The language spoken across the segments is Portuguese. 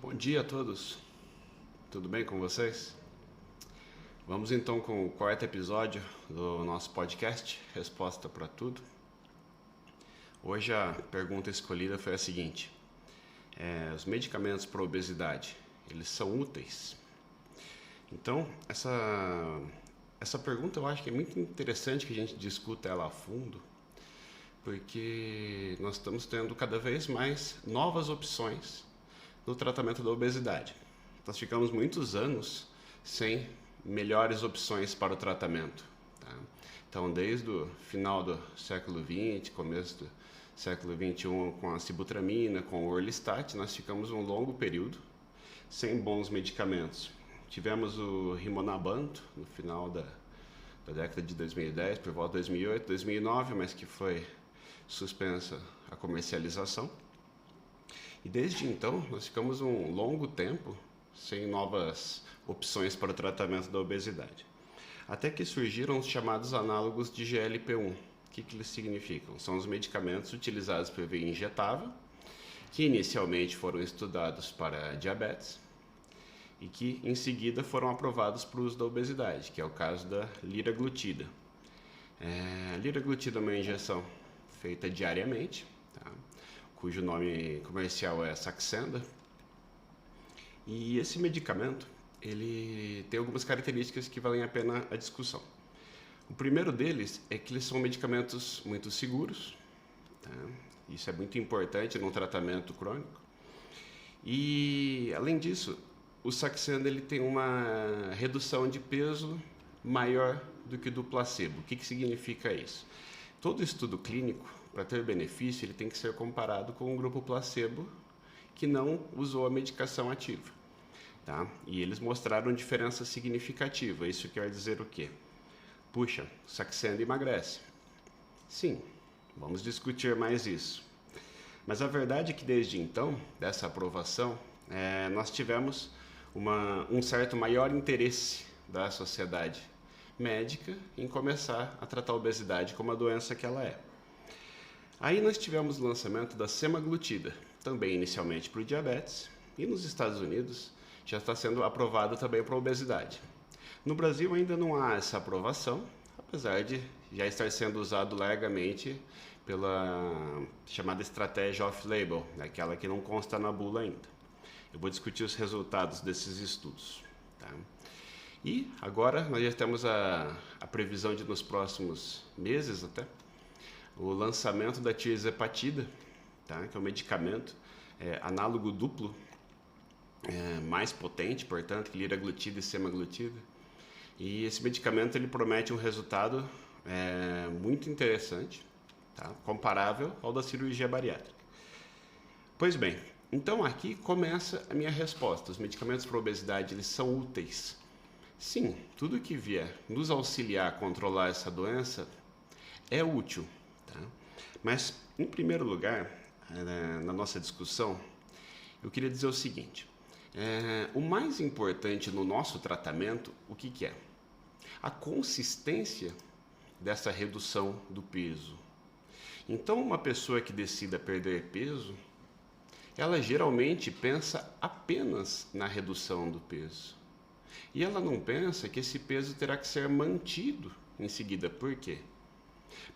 Bom dia a todos, tudo bem com vocês? Vamos então com o quarto episódio do nosso podcast, Resposta para Tudo. Hoje a pergunta escolhida foi a seguinte: os medicamentos para obesidade, eles são úteis? Então, essa pergunta eu acho que é muito interessante que a gente discuta ela a fundo, porque nós estamos tendo cada vez mais novas opções no tratamento da obesidade. Nós ficamos muitos anos sem melhores opções para o tratamento, tá? Então, desde o final do século XX, começo do século XXI, com a sibutramina, com o Orlistat, nós ficamos um longo período sem bons medicamentos. Tivemos o Rimonabant no final da década de 2010, por volta de 2008, 2009, mas que foi suspensa a comercialização. E desde então, nós ficamos um longo tempo sem novas opções para o tratamento da obesidade. Até que surgiram os chamados análogos de GLP-1. O que eles significam? São os medicamentos utilizados por via injetável, que inicialmente foram estudados para diabetes e que em seguida foram aprovados para o uso da obesidade, que é o caso da liraglutida. A liraglutida é uma injeção feita diariamente, tá? Cujo nome comercial é Saxenda. E esse medicamento, ele tem algumas características que valem a pena a discussão. O primeiro deles é que eles são medicamentos muito seguros, tá? Isso é muito importante no tratamento crônico. E, além disso, o Saxenda ele tem uma redução de peso maior do que do placebo. O que significa isso? Todo estudo clínico, para ter benefício, ele tem que ser comparado com um grupo placebo que não usou a medicação ativa, tá? E eles mostraram diferença significativa. Isso quer dizer o quê? Puxa, Saxenda emagrece. Sim, vamos discutir mais isso. Mas a verdade é que desde então, dessa aprovação, nós tivemos um certo maior interesse da sociedade médica em começar a tratar a obesidade como a doença que ela é. Aí nós tivemos o lançamento da semaglutida, também inicialmente para o diabetes, e nos Estados Unidos já está sendo aprovada também para a obesidade. No Brasil ainda não há essa aprovação, apesar de já estar sendo usado largamente pela chamada estratégia off-label, aquela que não consta na bula ainda. Eu vou discutir os resultados desses estudos, tá? E agora nós já temos a previsão de nos próximos meses até o lançamento da tirzepatida, tá? Que é um medicamento análogo duplo, mais potente, portanto, que liraglutida e semaglutida. E esse medicamento ele promete um resultado muito interessante, tá? Comparável ao da cirurgia bariátrica. Pois bem, então aqui começa a minha resposta. Os medicamentos para obesidade eles são úteis? Sim, tudo que vier nos auxiliar a controlar essa doença é útil, tá? Mas, em primeiro lugar, na nossa discussão, eu queria dizer o seguinte: o mais importante no nosso tratamento, o que é? A consistência dessa redução do peso. Então, uma pessoa que decida perder peso, ela geralmente pensa apenas na redução do peso. E ela não pensa que esse peso terá que ser mantido em seguida. Por quê?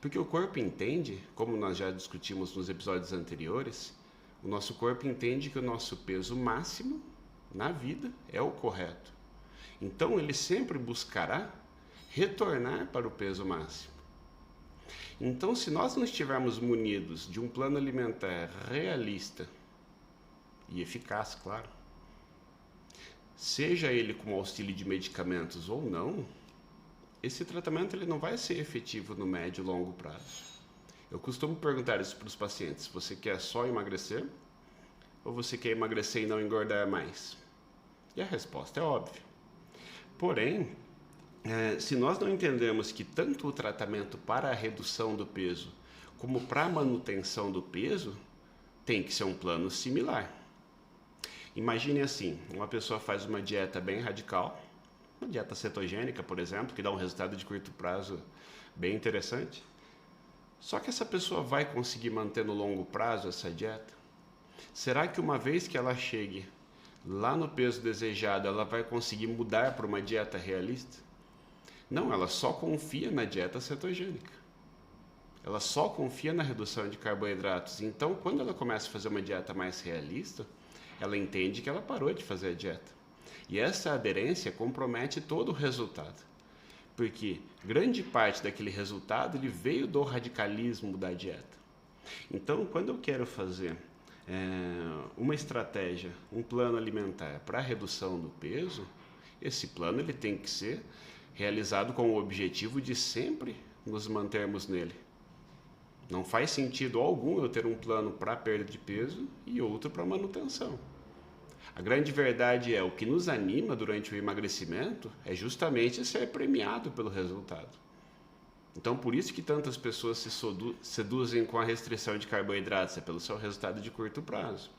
Porque o corpo entende, como nós já discutimos nos episódios anteriores, o nosso corpo entende que o nosso peso máximo na vida é o correto. Então ele sempre buscará retornar para o peso máximo. Então, se nós não estivermos munidos de um plano alimentar realista e eficaz, claro, seja ele com auxílio de medicamentos ou não, esse tratamento ele não vai ser efetivo no médio e longo prazo. Eu costumo perguntar isso para os pacientes: você quer só emagrecer? Ou você quer emagrecer e não engordar mais? E a resposta é óbvia. Porém, se nós não entendemos que tanto o tratamento para a redução do peso como para a manutenção do peso tem que ser um plano similar. Imagine assim, uma pessoa faz uma dieta bem radical, uma dieta cetogênica, por exemplo, que dá um resultado de curto prazo bem interessante. Só que essa pessoa vai conseguir manter no longo prazo essa dieta? Será que uma vez que ela chegue lá no peso desejado, ela vai conseguir mudar para uma dieta realista? Não, ela só confia na dieta cetogênica. Ela só confia na redução de carboidratos. Então, quando ela começa a fazer uma dieta mais realista, ela entende que ela parou de fazer a dieta. E essa aderência compromete todo o resultado. Porque grande parte daquele resultado ele veio do radicalismo da dieta. Então, quando eu quero fazer uma estratégia, um plano alimentar para a redução do peso, esse plano ele tem que ser realizado com o objetivo de sempre nos mantermos nele. Não faz sentido algum eu ter um plano para perda de peso e outro para manutenção. A grande verdade é, o que nos anima durante o emagrecimento é justamente ser premiado pelo resultado. Então, por isso que tantas pessoas se seduzem com a restrição de carboidratos, é pelo seu resultado de curto prazo.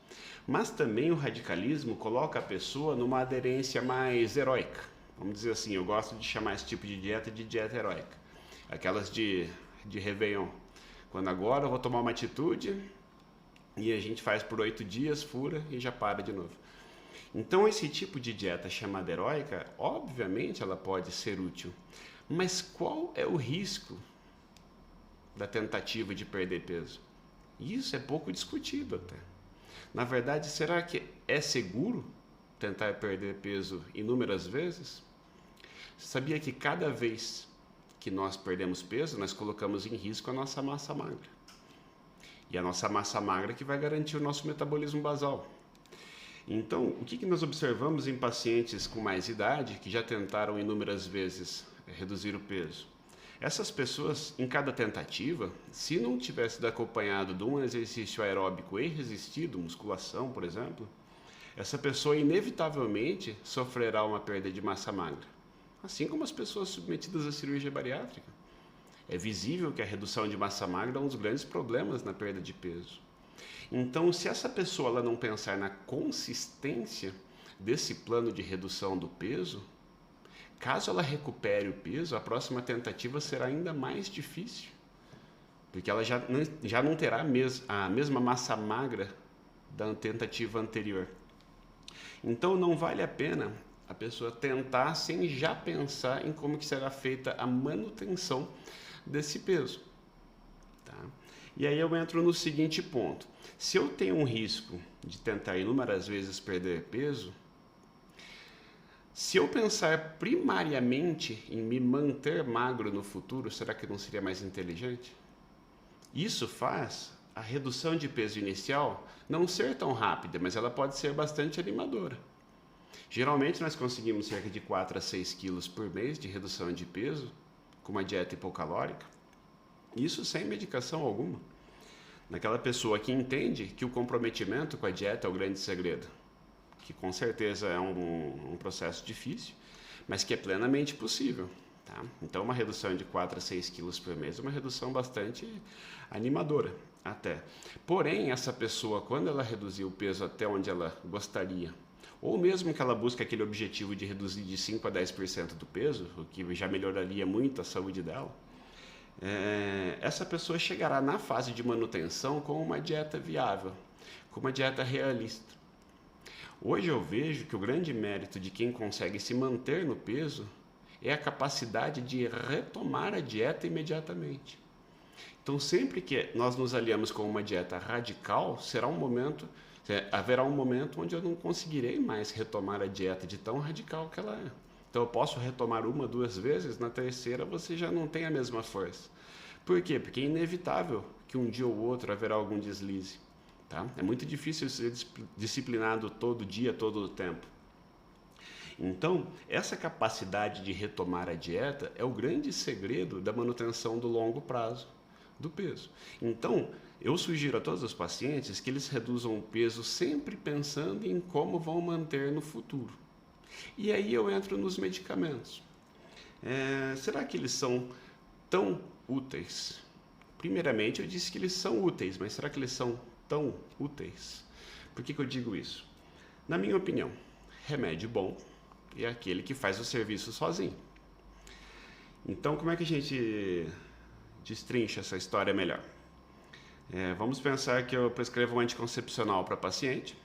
Mas também o radicalismo coloca a pessoa numa aderência mais heróica. Vamos dizer assim, eu gosto de chamar esse tipo de dieta heróica. Aquelas de Réveillon. Quando agora eu vou tomar uma atitude e a gente faz por 8 dias, fura e já para de novo. Então, esse tipo de dieta chamada heróica, obviamente ela pode ser útil. Mas qual é o risco da tentativa de perder peso? Isso é pouco discutido até. Na verdade, será que é seguro tentar perder peso inúmeras vezes? Você sabia que cada vez que nós perdemos peso, nós colocamos em risco a nossa massa magra. E a nossa massa magra que vai garantir o nosso metabolismo basal. Então, o que nós observamos em pacientes com mais idade, que já tentaram inúmeras vezes reduzir o peso? Essas pessoas, em cada tentativa, se não tivesse sido acompanhado de um exercício aeróbico e resistido, musculação, por exemplo, essa pessoa inevitavelmente sofrerá uma perda de massa magra. Assim como as pessoas submetidas à cirurgia bariátrica. É visível que a redução de massa magra é um dos grandes problemas na perda de peso. Então, se essa pessoa ela não pensar na consistência desse plano de redução do peso, caso ela recupere o peso, a próxima tentativa será ainda mais difícil, porque ela já não terá a mesma massa magra da tentativa anterior. Então, não vale a pena a pessoa tentar sem já pensar em como que será feita a manutenção desse peso. Tá? E aí eu entro no seguinte ponto. Se eu tenho um risco de tentar inúmeras vezes perder peso, se eu pensar primariamente em me manter magro no futuro, será que não seria mais inteligente? Isso faz a redução de peso inicial não ser tão rápida, mas ela pode ser bastante animadora. Geralmente nós conseguimos cerca de 4 a 6 quilos por mês de redução de peso com uma dieta hipocalórica, isso sem medicação alguma. Naquela pessoa que entende que o comprometimento com a dieta é o grande segredo, que com certeza é um processo difícil, mas que é plenamente possível. Tá? Então, uma redução de 4 a 6 quilos por mês é uma redução bastante animadora até. Porém, essa pessoa, quando ela reduzir o peso até onde ela gostaria, ou mesmo que ela busque aquele objetivo de reduzir de 5 a 10% do peso, o que já melhoraria muito a saúde dela, essa pessoa chegará na fase de manutenção com uma dieta viável, com uma dieta realista. Hoje eu vejo que o grande mérito de quem consegue se manter no peso é a capacidade de retomar a dieta imediatamente. Então, sempre que nós nos aliamos com uma dieta radical, haverá um momento onde eu não conseguirei mais retomar a dieta de tão radical que ela é. Então eu posso retomar 1, 2 vezes, na terceira você já não tem a mesma força. Por quê? Porque é inevitável que um dia ou outro haverá algum deslize. Tá? É muito difícil ser disciplinado todo dia, todo o tempo. Então, essa capacidade de retomar a dieta é o grande segredo da manutenção do longo prazo do peso. Então, eu sugiro a todos os pacientes que eles reduzam o peso sempre pensando em como vão manter no futuro. E aí eu entro nos medicamentos. Será que eles são tão úteis? Primeiramente, eu disse que eles são úteis, mas será que eles são tão úteis? Por que eu digo isso? Na minha opinião, remédio bom é aquele que faz o serviço sozinho. Então, como é que a gente destrincha essa história melhor? Vamos pensar que eu prescrevo um anticoncepcional para paciente.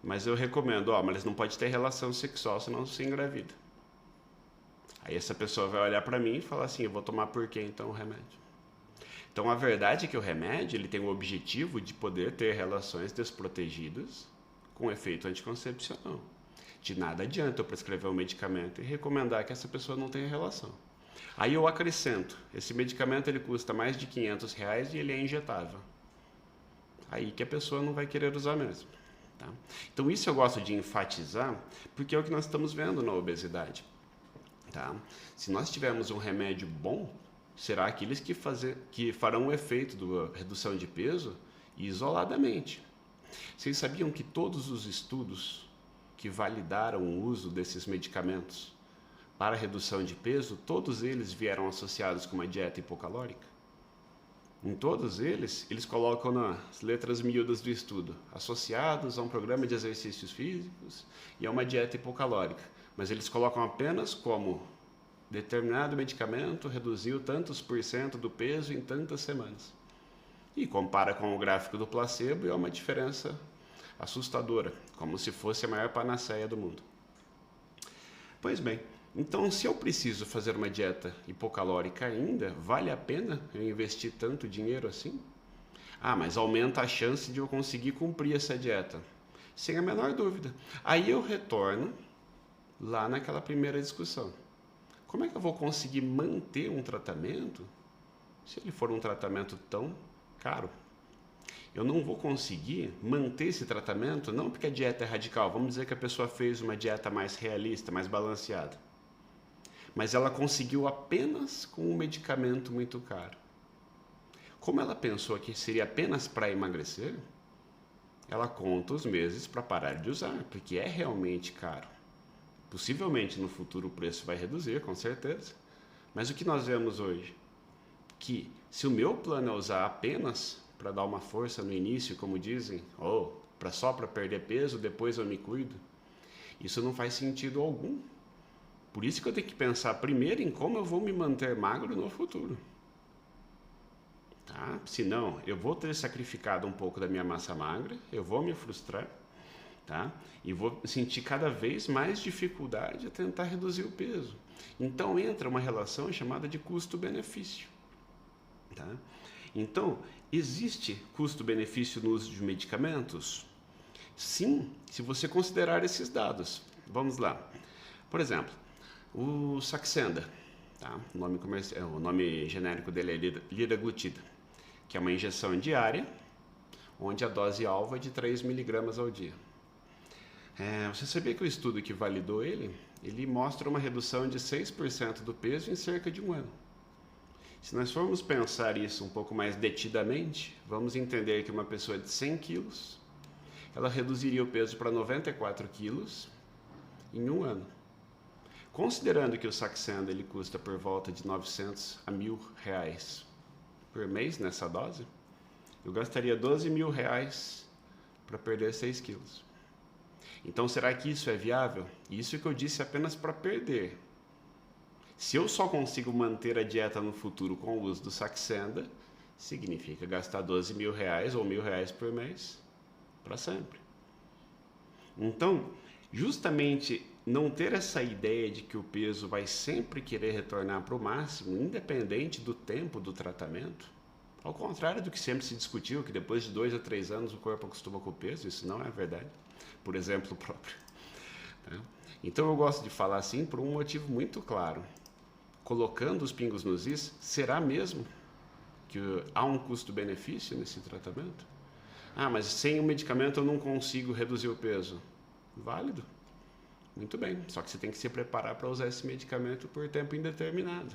mas eu recomendo, mas eles não podem ter relação sexual, senão se engravida. Aí essa pessoa vai olhar para mim e falar assim, eu vou tomar por quê então o remédio? Então a verdade é que o remédio ele tem o objetivo de poder ter relações desprotegidas com efeito anticoncepcional. De nada adianta eu prescrever um medicamento e recomendar que essa pessoa não tenha relação. Aí eu acrescento, esse medicamento ele custa mais de R$500 e ele é injetável. Aí que a pessoa não vai querer usar mesmo. Tá? Então isso eu gosto de enfatizar, porque é o que nós estamos vendo na obesidade. Tá? Se nós tivermos um remédio bom, será aqueles que farão o efeito da redução de peso isoladamente. Vocês sabiam que todos os estudos que validaram o uso desses medicamentos para redução de peso, todos eles vieram associados com uma dieta hipocalórica? Em todos eles colocam nas letras miúdas do estudo, associados a um programa de exercícios físicos e a uma dieta hipocalórica. Mas eles colocam apenas como determinado medicamento reduziu tantos % do peso em tantas semanas. E compara com o gráfico do placebo e é uma diferença assustadora, como se fosse a maior panaceia do mundo. Pois bem, então se eu preciso fazer uma dieta hipocalórica ainda, vale a pena eu investir tanto dinheiro assim? Mas aumenta a chance de eu conseguir cumprir essa dieta. Sem a menor dúvida. Aí eu retorno lá naquela primeira discussão. Como é que eu vou conseguir manter um tratamento se ele for um tratamento tão caro? Eu não vou conseguir manter esse tratamento, não porque a dieta é radical, vamos dizer que a pessoa fez uma dieta mais realista, mais balanceada. Mas ela conseguiu apenas com um medicamento muito caro. Como ela pensou que seria apenas para emagrecer, ela conta os meses para parar de usar, porque é realmente caro. Possivelmente no futuro o preço vai reduzir, com certeza. Mas o que nós vemos hoje? Que se o meu plano é usar apenas para dar uma força no início, como dizem, ou só para perder peso, depois eu me cuido, isso não faz sentido algum. Por isso que eu tenho que pensar primeiro em como eu vou me manter magro no futuro. Tá? Senão, eu vou ter sacrificado um pouco da minha massa magra, eu vou me frustrar, tá? E vou sentir cada vez mais dificuldade a tentar reduzir o peso. Então entra uma relação chamada de custo-benefício. Tá? Então, existe custo-benefício no uso de medicamentos? Sim, se você considerar esses dados. Vamos lá. Por exemplo, o Saxenda, tá? O nome genérico dele é liraglutida, que é uma injeção diária, onde a dose alvo é de 3 miligramas ao dia. Você sabia que o estudo que validou ele mostra uma redução de 6% do peso em cerca de um ano. Se nós formos pensar isso um pouco mais detidamente, vamos entender que uma pessoa de 100 quilos, ela reduziria o peso para 94 quilos em um ano. Considerando que o Saxenda ele custa por volta de 900 a R$1.000 por mês nessa dose, eu gastaria R$12.000 para perder 6 quilos. Então, será que isso é viável? Isso que eu disse apenas para perder. Se eu só consigo manter a dieta no futuro com o uso do Saxenda, significa gastar R$12.000 ou R$1.000 por mês para sempre. Então, justamente não ter essa ideia de que o peso vai sempre querer retornar para o máximo, independente do tempo do tratamento, ao contrário do que sempre se discutiu, que depois de 2 a 3 anos o corpo acostuma com o peso, isso não é verdade, por exemplo próprio. Então eu gosto de falar assim por um motivo muito claro. Colocando os pingos nos is, será mesmo que há um custo-benefício nesse tratamento? Mas sem o medicamento eu não consigo reduzir o peso. Válido. Muito bem, só que você tem que se preparar para usar esse medicamento por tempo indeterminado.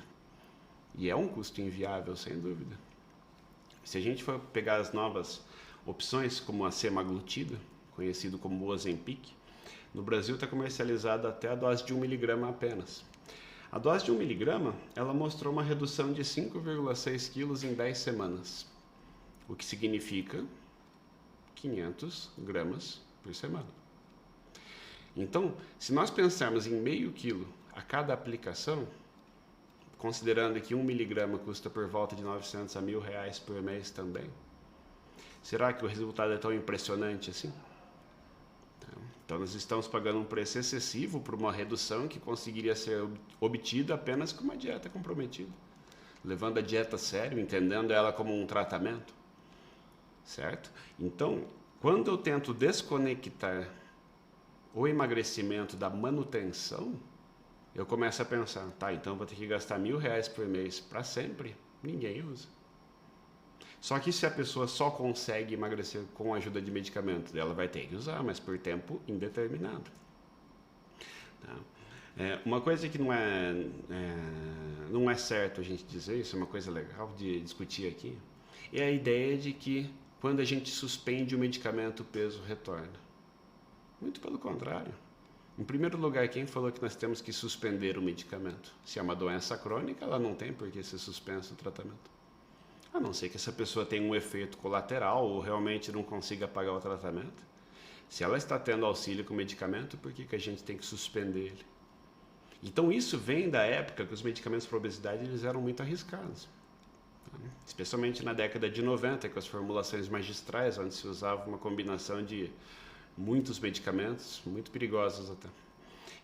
E é um custo inviável, sem dúvida. Se a gente for pegar as novas opções, como a semaglutida, conhecido como Ozempic, no Brasil está comercializada até a dose de 1 miligrama apenas. A dose de 1 miligrama, ela mostrou uma redução de 5,6 quilos em 10 semanas, o que significa 500 gramas por semana. Então, se nós pensarmos em meio quilo a cada aplicação, considerando que 1 miligrama custa por volta de 900 a R$1.000 por mês também, será que o resultado é tão impressionante assim? Então, Então nós estamos pagando um preço excessivo por uma redução que conseguiria ser obtida apenas com uma dieta comprometida, levando a dieta a sério, entendendo ela como um tratamento, certo? Então, quando eu tento desconectar o emagrecimento da manutenção, eu começo a pensar, tá, então eu vou ter que gastar R$1.000 por mês para sempre? Ninguém usa. Só que se a pessoa só consegue emagrecer com a ajuda de medicamentos, ela vai ter que usar, mas por tempo indeterminado. Tá? Uma coisa que não é certo a gente dizer, isso é uma coisa legal de discutir aqui, é a ideia de que quando a gente suspende o medicamento, o peso retorna. Muito pelo contrário. Em primeiro lugar, quem falou que nós temos que suspender o medicamento? Se é uma doença crônica, ela não tem por que ser suspenso o tratamento. A não ser que essa pessoa tenha um efeito colateral ou realmente não consiga pagar o tratamento. Se ela está tendo auxílio com o medicamento, por que a gente tem que suspender ele? Então isso vem da época que os medicamentos para obesidade eles eram muito arriscados. Especialmente na década de 90, com as formulações magistrais, onde se usava uma combinação de muitos medicamentos, muito perigosos até.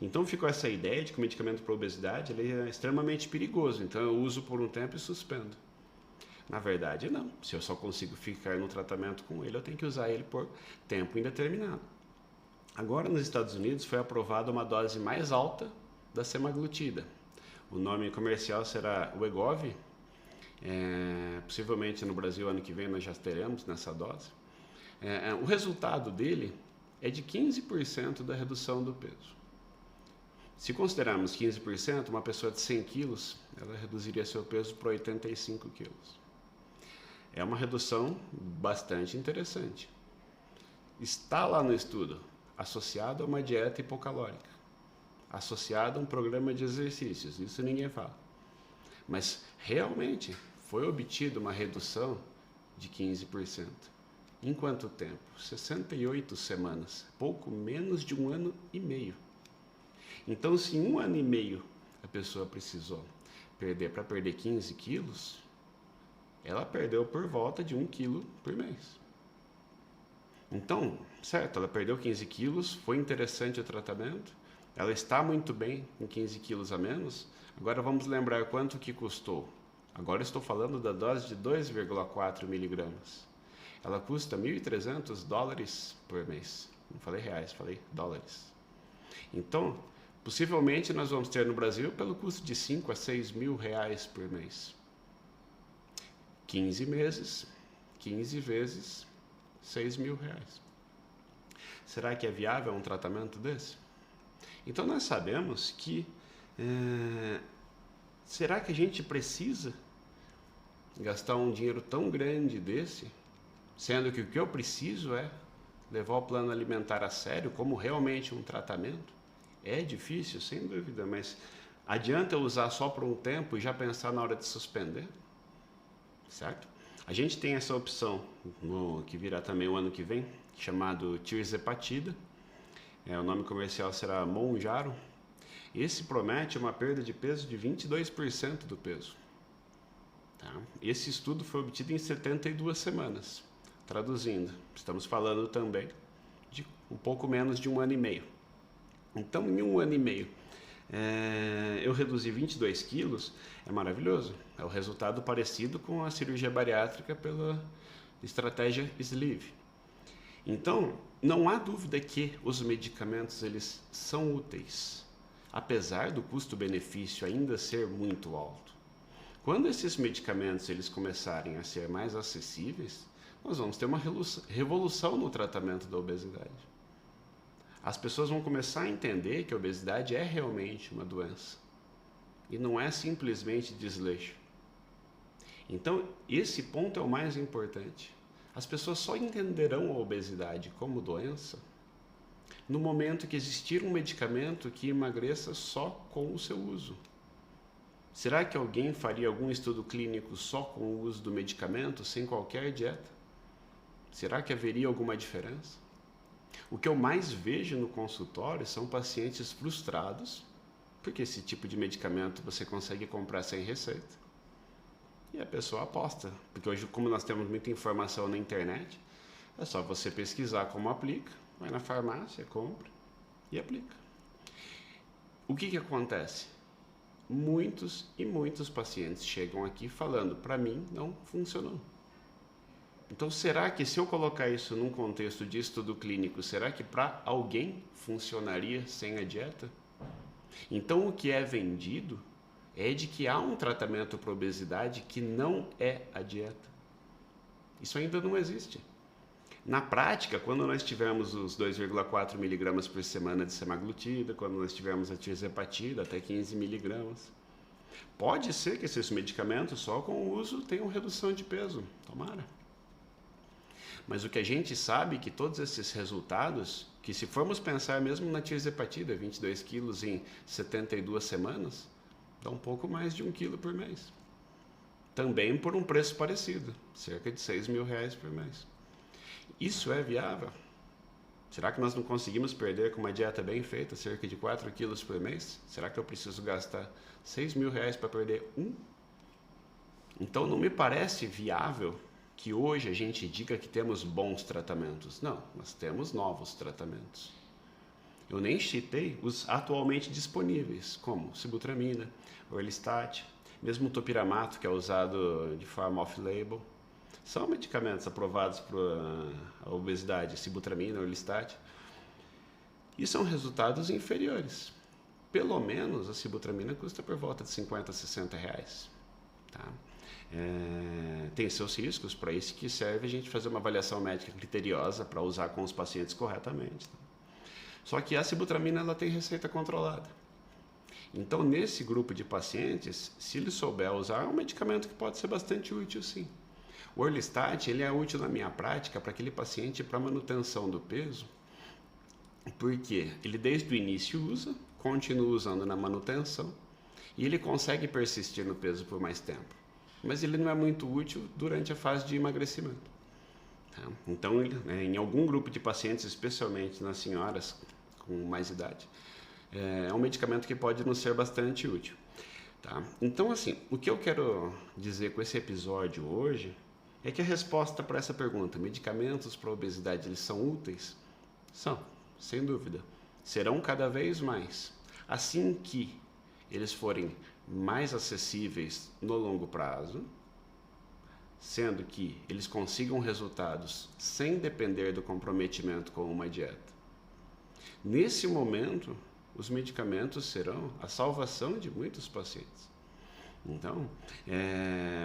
Então ficou essa ideia de que o medicamento para obesidade ele é extremamente perigoso, então eu uso por um tempo e suspendo. Na verdade, não. Se eu só consigo ficar no tratamento com ele, eu tenho que usar ele por tempo indeterminado. Agora, nos Estados Unidos, foi aprovada uma dose mais alta da semaglutida. O nome comercial será Wegovy. Possivelmente no Brasil, ano que vem, nós já teremos nessa dose. O resultado dele é de 15% da redução do peso. Se considerarmos 15%, uma pessoa de 100 quilos, ela reduziria seu peso para 85 quilos. É uma redução bastante interessante. Está lá no estudo, associado a uma dieta hipocalórica, associado a um programa de exercícios, isso ninguém fala. Mas realmente foi obtida uma redução de 15%. Em quanto tempo? 68 semanas, pouco menos de 1 ano e meio. Então, se em 1 ano e meio a pessoa precisou para perder 15 quilos, ela perdeu por volta de 1 quilo por mês. Então, certo, ela perdeu 15 quilos, foi interessante o tratamento, ela está muito bem com 15 quilos a menos. Agora vamos lembrar quanto que custou. Agora estou falando da dose de 2,4 miligramas. Ela custa $1.300 por mês. Não falei reais, falei dólares. Então, possivelmente nós vamos ter no Brasil pelo custo de 5 a 6 mil reais por mês. 15 meses, 15 vezes 6 mil reais. Será que é viável um tratamento desse? Então nós sabemos que será que a gente precisa gastar um dinheiro tão grande desse, sendo que o que eu preciso é levar o plano alimentar a sério como realmente um tratamento? É difícil, sem dúvida, mas adianta eu usar só por um tempo e já pensar na hora de suspender? Certo? A gente tem essa opção, que virá também o ano que vem, chamado tirzepatida. O nome comercial será Mounjaro. Esse promete uma perda de peso de 22% do peso. Tá? Esse estudo foi obtido em 72 semanas. Traduzindo, estamos falando também de um pouco menos de 1 ano e meio. Então, em 1 ano e meio, eu reduzi 22 quilos, é maravilhoso. É o resultado parecido com a cirurgia bariátrica pela estratégia Sleeve. Então, não há dúvida que os medicamentos eles são úteis, apesar do custo-benefício ainda ser muito alto. Quando esses medicamentos eles começarem a ser mais acessíveis, nós vamos ter uma revolução no tratamento da obesidade. As pessoas vão começar a entender que a obesidade é realmente uma doença e não é simplesmente desleixo. Então, esse ponto é o mais importante. As pessoas só entenderão a obesidade como doença no momento que existir um medicamento que emagreça só com o seu uso. Será que alguém faria algum estudo clínico só com o uso do medicamento, sem qualquer dieta? Será que haveria alguma diferença? O que eu mais vejo no consultório são pacientes frustrados, porque esse tipo de medicamento você consegue comprar sem receita. E a pessoa aposta, porque hoje, como nós temos muita informação na internet, é só você pesquisar como aplica vai na farmácia, compra e aplica. O que acontece? Muitos e muitos pacientes chegam aqui falando, para mim não funcionou. Então, será que se eu colocar isso num contexto de estudo clínico, será que para alguém funcionaria sem a dieta? Então, o que é vendido é de que há um tratamento para obesidade que não é a dieta. Isso ainda não existe. Na prática, quando nós tivermos os 2,4 miligramas por semana de semaglutida, quando nós tivermos a tirzepatida até 15 miligramas, pode ser que esses medicamentos só com o uso tenham redução de peso, tomara. Mas o que a gente sabe é que todos esses resultados, que se formos pensar mesmo na tirzepatida, 22 quilos em 72 semanas, dá um pouco mais de 1 quilo por mês. Também por um preço parecido, cerca de R$6.000 por mês. Isso é viável? Será que nós não conseguimos perder com uma dieta bem feita cerca de 4 quilos por mês? Será que eu preciso gastar R$6.000 para perder 1? Então não me parece viável que hoje a gente diga que temos bons tratamentos. Não, nós temos novos tratamentos. Eu nem citei os atualmente disponíveis, como sibutramina, orlistat, mesmo o topiramato, que é usado de forma off-label. São medicamentos aprovados para a obesidade, sibutramina, orlistat, e são resultados inferiores. Pelo menos a sibutramina custa por volta de R$50 a R$60. Tá? Tem seus riscos, para isso que serve a gente fazer uma avaliação médica criteriosa para usar com os pacientes corretamente. Tá? Só que a sibutramina ela tem receita controlada. Então, nesse grupo de pacientes, se ele souber usar, é um medicamento que pode ser bastante útil, sim. O orlistat ele é útil na minha prática para aquele paciente para manutenção do peso, porque ele desde o início usa, continua usando na manutenção e ele consegue persistir no peso por mais tempo. Mas ele não é muito útil durante a fase de emagrecimento. Tá? Então, em algum grupo de pacientes, especialmente nas senhoras com mais idade, é um medicamento que pode nos ser bastante útil. Tá? Então, assim, o que eu quero dizer com esse episódio hoje é que a resposta para essa pergunta, medicamentos para obesidade, eles são úteis? São, sem dúvida. Serão cada vez mais. Assim que eles forem mais acessíveis no longo prazo, sendo que eles consigam resultados sem depender do comprometimento com uma dieta. Nesse momento, os medicamentos serão a salvação de muitos pacientes. Então,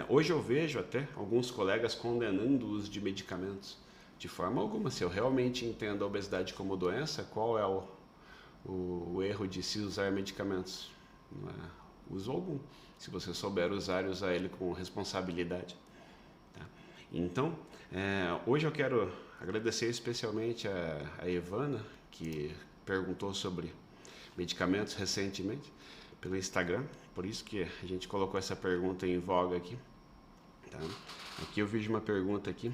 hoje eu vejo até alguns colegas condenando o uso de medicamentos. De forma alguma, se eu realmente entendo a obesidade como doença, qual é o erro de se usar medicamentos? Não é uso algum, se você souber usar e usar ele com responsabilidade. Tá? Então, hoje eu quero agradecer especialmente a Ivana, que perguntou sobre medicamentos recentemente pelo Instagram, por isso que a gente colocou essa pergunta em voga aqui. Tá? Aqui eu vejo uma pergunta aqui.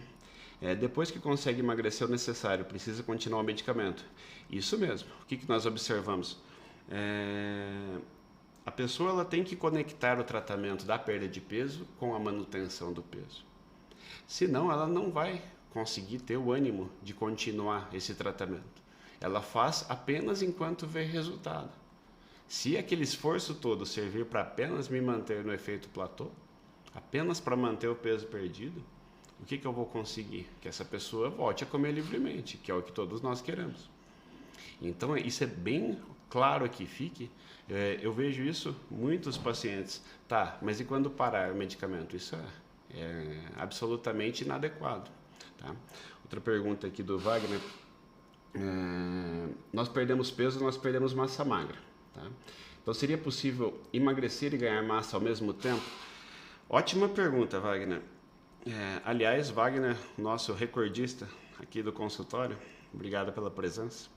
Depois que consegue emagrecer o necessário, precisa continuar o medicamento? Isso mesmo. O que nós observamos? A pessoa ela tem que conectar o tratamento da perda de peso com a manutenção do peso. Senão, ela não vai conseguir ter o ânimo de continuar esse tratamento. Ela faz apenas enquanto vê resultado. Se aquele esforço todo servir para apenas me manter no efeito platô, apenas para manter o peso perdido, o que eu vou conseguir? Que essa pessoa volte a comer livremente, que é o que todos nós queremos. Então, isso é bem claro que fique. Eu vejo isso, muitos pacientes. Tá, mas e quando parar o medicamento? Isso é absolutamente inadequado. Tá? Outra pergunta aqui do Wagner. Nós perdemos peso, nós perdemos massa magra. Tá? Então, seria possível emagrecer e ganhar massa ao mesmo tempo? Ótima pergunta, Wagner. Aliás, Wagner, nosso recordista aqui do consultório, obrigado pela presença.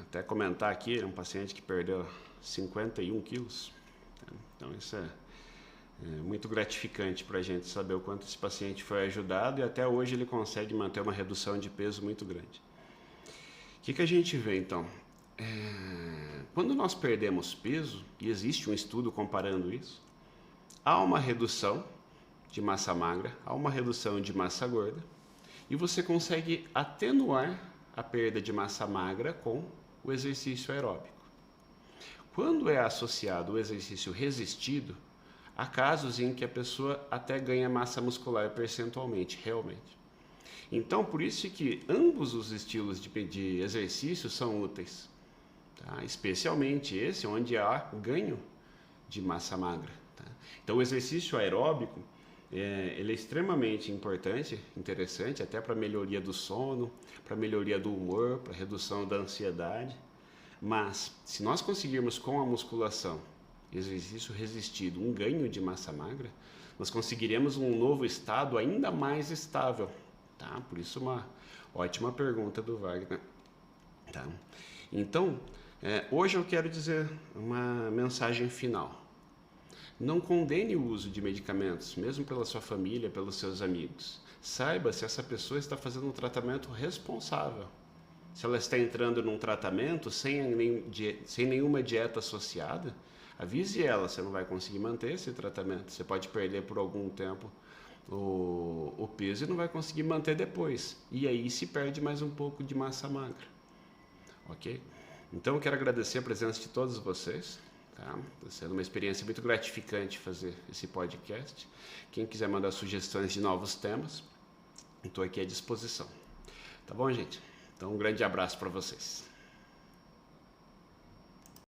Até comentar aqui, é um paciente que perdeu 51 quilos. Tá? Então, isso é muito gratificante para a gente saber o quanto esse paciente foi ajudado e até hoje ele consegue manter uma redução de peso muito grande. O que a gente vê, então? Quando nós perdemos peso, e existe um estudo comparando isso, há uma redução de massa magra, há uma redução de massa gorda, e você consegue atenuar a perda de massa magra com o exercício aeróbico. Quando é associado o exercício resistido, há casos em que a pessoa até ganha massa muscular percentualmente, realmente. Então, por isso que ambos os estilos de exercício são úteis, tá? Especialmente esse, onde há ganho de massa magra. Tá? Então, o exercício aeróbico, ele é extremamente importante, interessante, até para melhoria do sono, para melhoria do humor, para redução da ansiedade. Mas, se nós conseguirmos com a musculação, exercício resistido, um ganho de massa magra, nós conseguiremos um novo estado ainda mais estável. Tá? Por isso, uma ótima pergunta do Wagner. Tá? Então, hoje eu quero dizer uma mensagem final. Não condene o uso de medicamentos, mesmo pela sua família, pelos seus amigos. Saiba se essa pessoa está fazendo um tratamento responsável. Se ela está entrando num tratamento sem nenhuma dieta associada, avise ela, você não vai conseguir manter esse tratamento. Você pode perder por algum tempo o peso e não vai conseguir manter depois. E aí se perde mais um pouco de massa magra. Ok? Então eu quero agradecer a presença de todos vocês. Tá? Está sendo uma experiência muito gratificante fazer esse podcast. Quem quiser mandar sugestões de novos temas, estou aqui à disposição. Tá bom, gente? Então, um grande abraço para vocês.